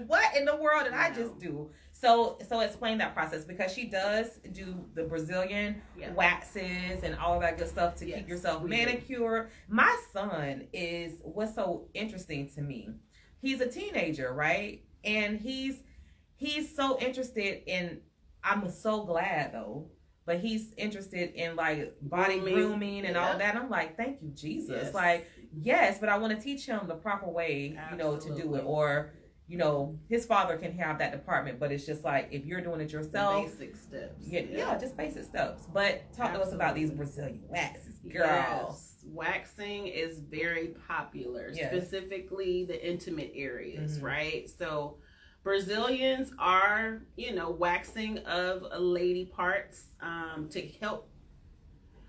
what in the world did I just do? So explain that process, because she does do the Brazilian waxes and all of that good stuff to keep yourself manicured. My son is what's so interesting to me. He's a teenager, right? And he's so interested in, I'm so glad though, but he's interested in body grooming and all of that. And I'm like, thank you, Jesus. Yes, but I want to teach him the proper way, to do it. Or, his father can have that department, but it's just if you're doing it yourself. Basic steps. Yeah, just basic steps. But talk to us about these Brazilian waxes, girl. Yes. Waxing is very popular, specifically the intimate areas, right? So Brazilians are, waxing of lady parts to help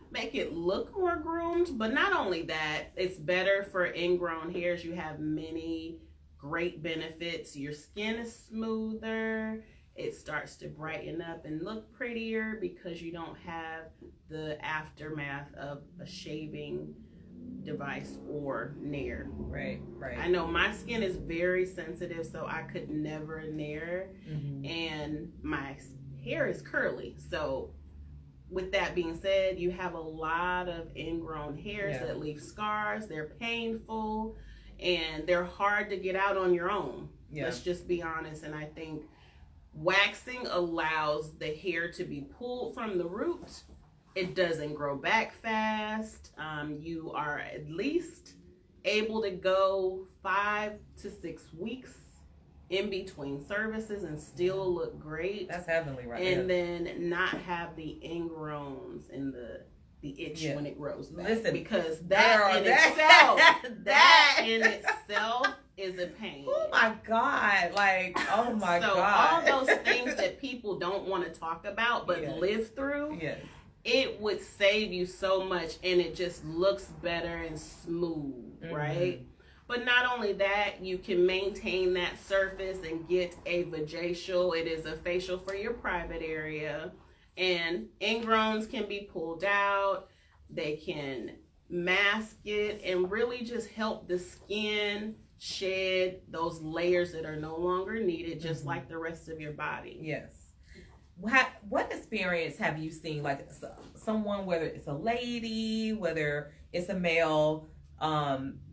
make it look more groomed. But not only that, it's better for ingrown hairs. You have many great benefits. Your skin is smoother. It starts to brighten up and look prettier because you don't have the aftermath of a shaving device or nair. Right. I know my skin is very sensitive, so I could never nair, and my hair is curly. So with that being said, you have a lot of ingrown hairs that leave scars. They're painful and they're hard to get out on your own. Let's just be honest. And I think waxing allows the hair to be pulled from the root. It doesn't grow back fast. You are at least able to go 5 to 6 weeks in between services and still look great. That's heavenly, right? And then not have the ingrowns and the itch when it grows back. Listen, because that in itself is a pain. Oh my God. Like, oh my so God. all those things that people don't want to talk about but live through, it would save you so much, and it just looks better and smooth, right? But not only that, you can maintain that surface and get a vajacial. It is a facial for your private area. And ingrowns can be pulled out. They can mask it and really just help the skin shed those layers that are no longer needed, just like the rest of your body. Yes. What experience have you seen, like someone, whether it's a lady, whether it's a male,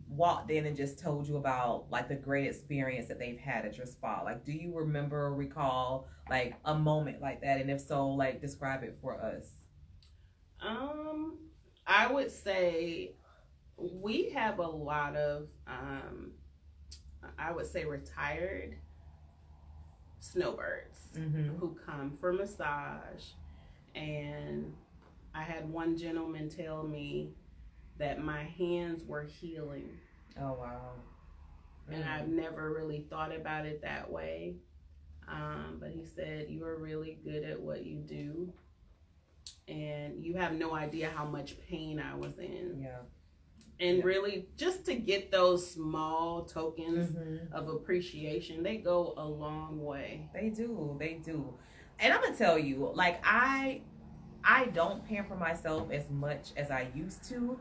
walked in and just told you about like the great experience that they've had at your spa? Like, do you remember or recall like a moment like that? And if so, like, describe it for us. I would say we have a lot of, I would say, retired snowbirds who come for massage. And I had one gentleman tell me that my hands were healing. Oh, wow. And I've never really thought about it that way. But he said, you are really good at what you do. And you have no idea how much pain I was in. Yeah. And really, just to get those small tokens of appreciation, they go a long way. They do. And I'm going to tell you, like, I don't pamper myself as much as I used to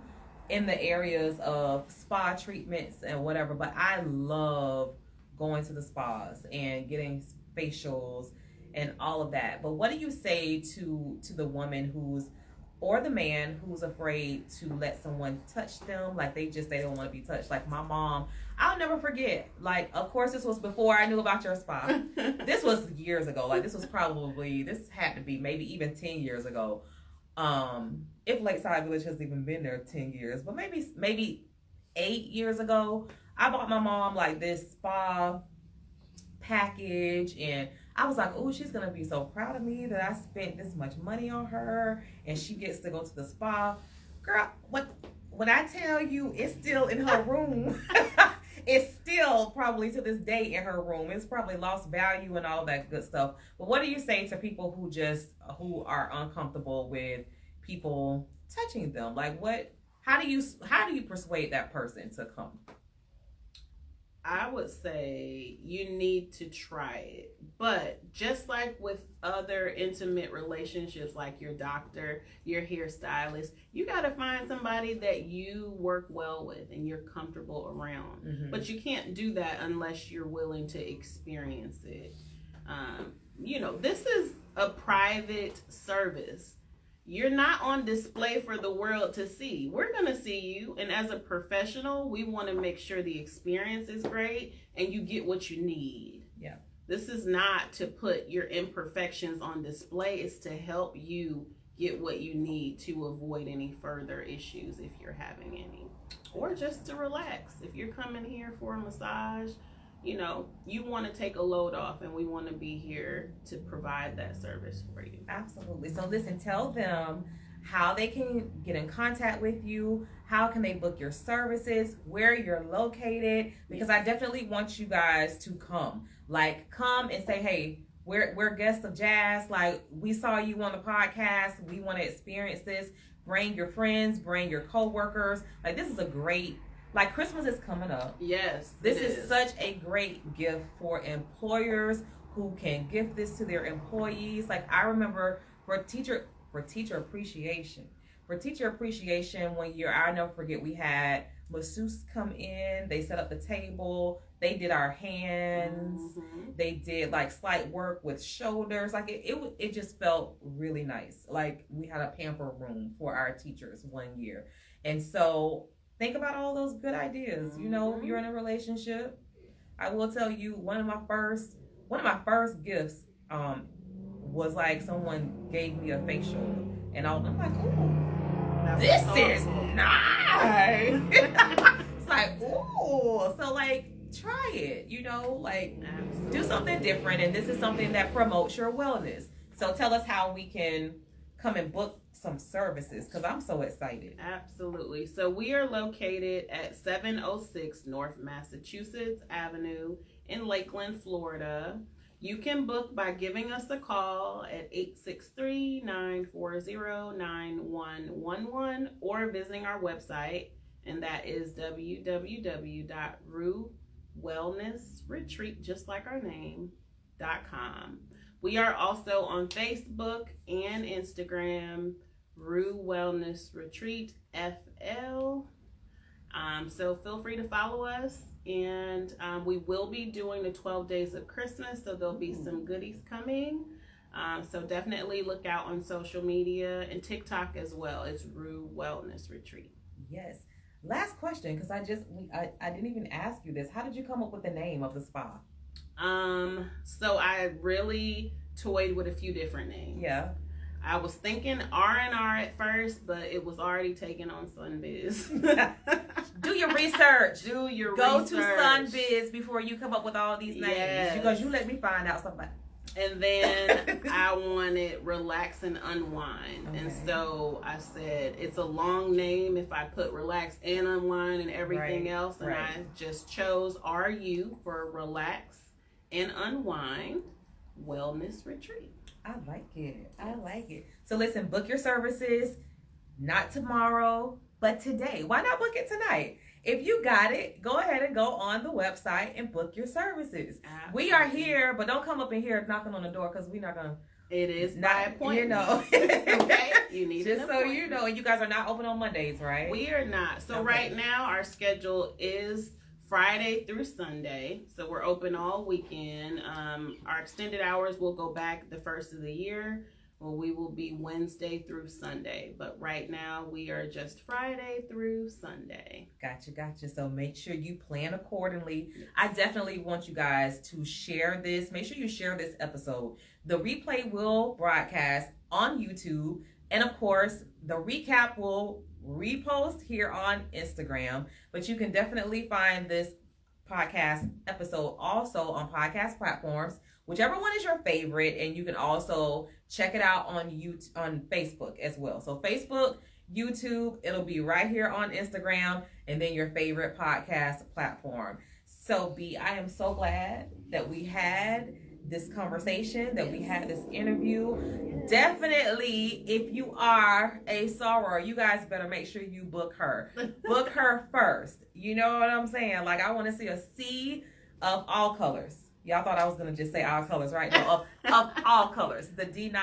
in the areas of spa treatments and whatever, but I love going to the spas and getting facials and all of that. But what do you say to the woman or the man who's afraid to let someone touch them? Like, they don't want to be touched. Like my mom, I'll never forget. Like, of course, this was before I knew about your spa. This was years ago. Like, this had to be maybe even 10 years ago. If Lakeside Village has even been there 10 years, but maybe 8 years ago, I bought my mom like this spa package, and I was like, oh, she's going to be so proud of me that I spent this much money on her and she gets to go to the spa. Girl, when I tell you, it's still in her room. It's still probably to this day in her room. It's probably lost value and all that good stuff. But what do you say to people who are uncomfortable with people touching them? Like, how do you persuade that person to come? I would say you need to try it. But just like with other intimate relationships, like your doctor, your hairstylist, you got to find somebody that you work well with and you're comfortable around. But you can't do that unless you're willing to experience it. This is a private service. You're not on display for the world to see. We're going to see you. And as a professional, we want to make sure the experience is great and you get what you need. Yeah. This is not to put your imperfections on display. It's to help you get what you need to avoid any further issues if you're having any. Or just to relax. If you're coming here for a massage, you want to take a load off, and we want to be here to provide that service for you. Absolutely. So listen, tell them how they can get in contact with you, how can they book your services, where you're located, because I definitely want you guys to come. Like, come and say, hey, we're guests of Jazz. Like, we saw you on the podcast. We want to experience this. Bring your friends, bring your coworkers. Like, this is a great, like, Christmas is coming up. Yes. This is such a great gift for employers who can gift this to their employees. Like, I remember for teacher appreciation. For teacher appreciation, one year, I'll never forget, we had masseuse come in. They set up the table. They did our hands. They did like slight work with shoulders. Like it just felt really nice. Like we had a pamper room for our teachers one year. And so think about all those good ideas. You know, if you're in a relationship, I will tell you one of my first gifts was like someone gave me a facial, and I'm like, ooh, this is nice. It's like, ooh, so like try it, you know, like do something different, and this is something that promotes your wellness. So tell us how we can come and book some services, because I'm so excited. Absolutely. So we are located at 706 North Massachusetts Avenue in Lakeland, Florida. You can book by giving us a call at 863-940-9111 or visiting our website, and that is www.ruewellnessretreat, just like our name, .com. We are also on Facebook and Instagram, Rue Wellness Retreat FL. So feel free to follow us. And we will be doing the 12 days of Christmas, so there'll be some goodies coming. So definitely look out on social media and TikTok as well. It's Rue Wellness Retreat. Yes. Last question, because I didn't even ask you this. How did you come up with the name of the spa? So I really toyed with a few different names. Yeah. I was thinking R&R at first, but it was already taken on Sunbiz. Do your research. Go to Sunbiz before you come up with all these names. Yes. Because you let me find out something. And then I wanted Relax and Unwind. Okay. And so I said, it's a long name if I put Relax and Unwind and everything else. And I just chose RU for Relax and Unwind Wellness Retreat. I like it. I like it. So listen, book your services, not tomorrow, but today. Why not book it tonight? If you got it, go ahead and go on the website and book your services. Absolutely. We are here, but don't come up in here knocking on the door, because we're not going to. It is by appointment. You know. Okay. You need just so you know. And you guys are not open on Mondays, right? We are not. So right now our schedule is Friday through Sunday, so we're open all weekend. Our extended hours will go back the first of the year, where we will be Wednesday through Sunday. But right now we are just Friday through Sunday. Gotcha. So make sure you plan accordingly. Yes. I definitely want you guys to share this. Make sure you share this episode. The replay will broadcast on YouTube, and of course the recap will repost here on Instagram, but you can definitely find this podcast episode also on podcast platforms, whichever one is your favorite, and you can also check it out on YouTube, on Facebook as well. So Facebook, YouTube, it'll be right here on Instagram, and then your favorite podcast platform. So Bee, I am so glad that we had this conversation, that we had this interview. Definitely, if you are a soror, you guys better make sure you book her. Book her first. You know what I'm saying? Like, I want to see a sea of all colors. Y'all thought I was going to just say all colors, right? No, of all colors. The D9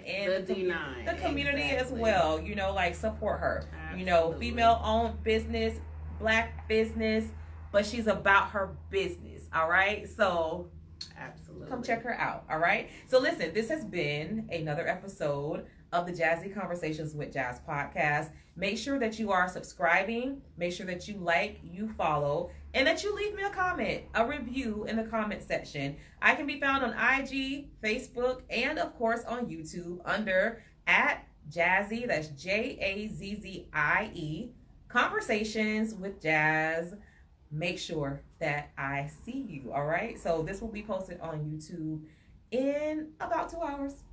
and the D9. The community as well. You know, like, support her. Absolutely. You know, female-owned business, Black business, but she's about her business, all right? So absolutely, come check her out, all right? So listen, this has been another episode of the Jazzy Conversations with Jazz podcast. Make sure that you are subscribing. Make sure that you like, you follow, and that you leave me a comment, a review in the comment section. I can be found on IG, Facebook, and of course on YouTube under @Jazzy, that's JAZZIE, Conversations with Jazz. Make sure that I see you, all right? So this will be posted on YouTube in about 2 hours.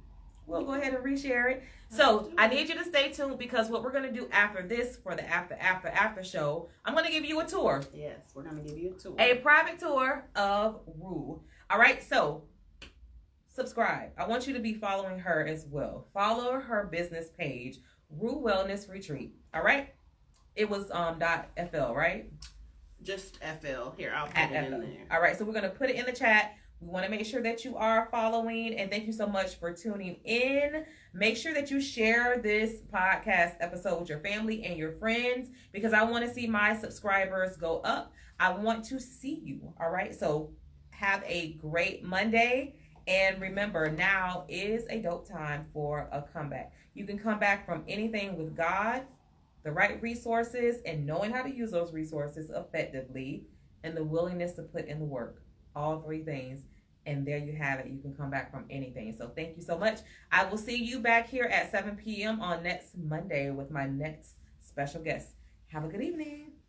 we'll go ahead and reshare it. So I need you to stay tuned because what we're going to do after this for the after show, I'm going to give you a tour. Yes, we're going to give you a tour. A private tour of Rue. All right, so subscribe. I want you to be following her as well. Follow her business page, Rue Wellness Retreat. All right? It was .fl, right? Just FL. Here, I'll put it in there. All right, so we're going to put it in the chat. We want to make sure that you are following, and thank you so much for tuning in. Make sure that you share this podcast episode with your family and your friends because I want to see my subscribers go up. I want to see you, all right? So have a great Monday, and remember, now is a dope time for a comeback. You can come back from anything with God, the right resources, and knowing how to use those resources effectively, and the willingness to put in the work. All three things. And there you have it. You can come back from anything. So thank you so much. I will see you back here at 7 p.m. on next Monday with my next special guest. Have a good evening.